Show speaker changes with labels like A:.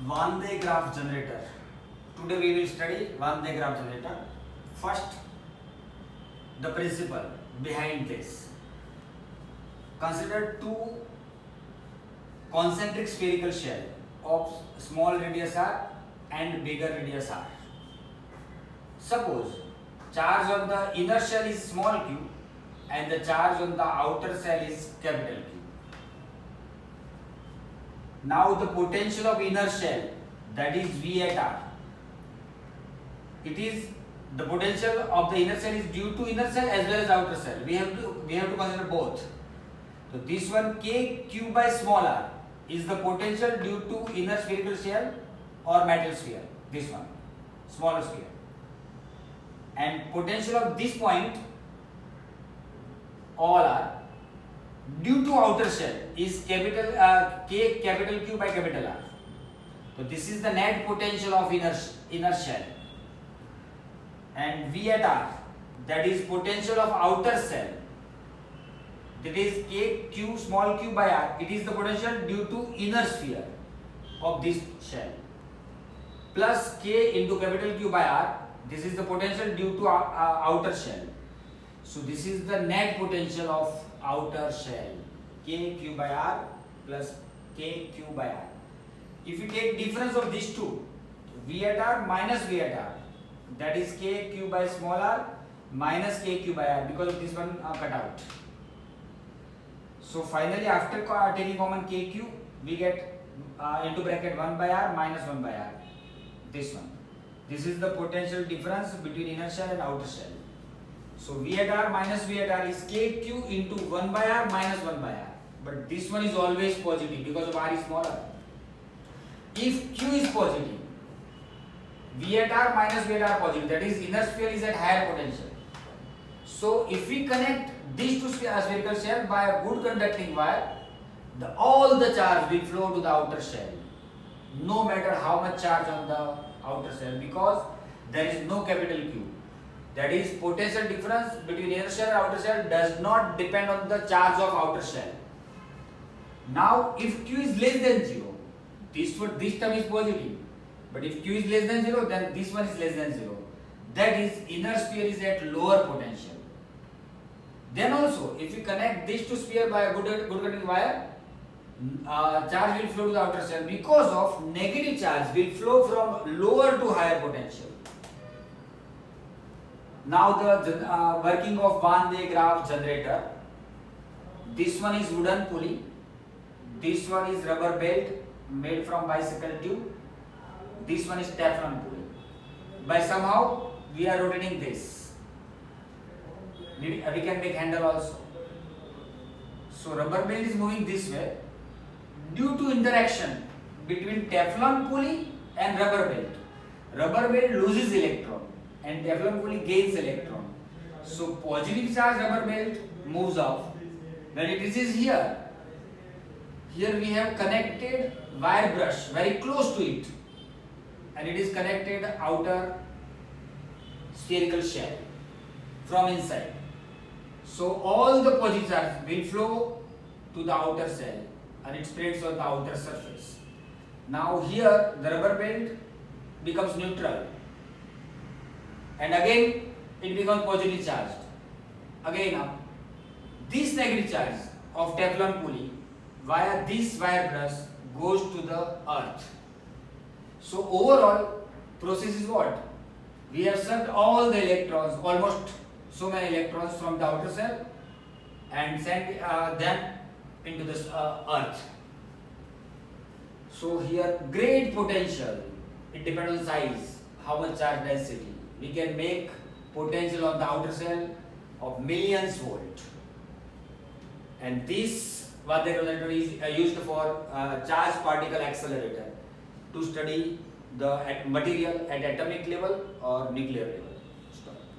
A: Graaff Generator. Today we will study Graaff Generator. First, the principle behind this. Consider two concentric spherical shell of small radius r and bigger radius r. Suppose charge on the inner shell is small q and the charge on the outer shell is capital Q. Now the potential of inner shell, that is V at R, it is the potential of the inner shell is due to inner shell as well as outer shell. We have to consider both. So this one K Q by small r is the potential due to inner spherical shell or metal sphere. This one, smaller sphere. And potential of this point, all R, due to outer shell is capital K capital Q by capital R. So this is the net potential of inner shell. And V at R, that is potential of outer shell, that is K Q small q by R. It is the potential due to inner sphere of this shell, plus K into capital Q by R. This is the potential due to outer shell. So this is the net potential of outer shell, K Q by R plus K Q by R. If you take difference of these two, V at R minus V at R, that is K Q by small r minus K Q by R, because of this one cut out. So finally, after taking common K Q, we get into bracket 1 by R minus 1 by R. This one. This is the potential difference between inner shell and outer shell. So V at R minus V at R is K Q into 1 by R minus 1 by R. But this one is always positive because of R is smaller. If Q is positive, V at R minus V at R positive, that is inner sphere is at higher potential. So if we connect these two spherical shell by a good conducting wire, all the charge will flow to the outer shell, no matter how much charge on the outer shell, because there is no capital Q. That is, potential difference between inner shell and outer shell does not depend on the charge of outer shell. Now, if Q is less than 0, this term is positive. But if Q is less than 0, then this one is less than 0. That is, inner sphere is at lower potential. Then also, if you connect these two spheres by a good conducting wire, charge will flow to the outer shell because of negative charge will flow from lower to higher potential. Now the working of DevGraaff generator. This one is wooden pulley. This one is rubber belt made from bicycle tube. This one is Teflon pulley. By somehow we are rotating this. We can make handle also. So rubber belt is moving this way due to interaction between Teflon pulley and rubber belt. Rubber belt loses electron and Teflon pulley gains electron. So positive charge rubber belt moves off. When it reaches here we have connected wire brush very close to it, and it is connected outer spherical shell from inside. So all the positive charge will flow to the outer shell and it spreads on the outer surface. Now here the rubber belt becomes neutral and again it becomes positive charged. Again now this negative charge of Teflon pulley via this wire brush goes to the earth. So overall process is what? We have sucked all the electrons, almost so many electrons from the outer shell and sent them into this earth. So here great potential, it depends on size, how much charge density. We can make potential on the outer shell of millions volt. And this DevGraaff generator is used for charge particle accelerator to study the material at atomic level or nuclear level.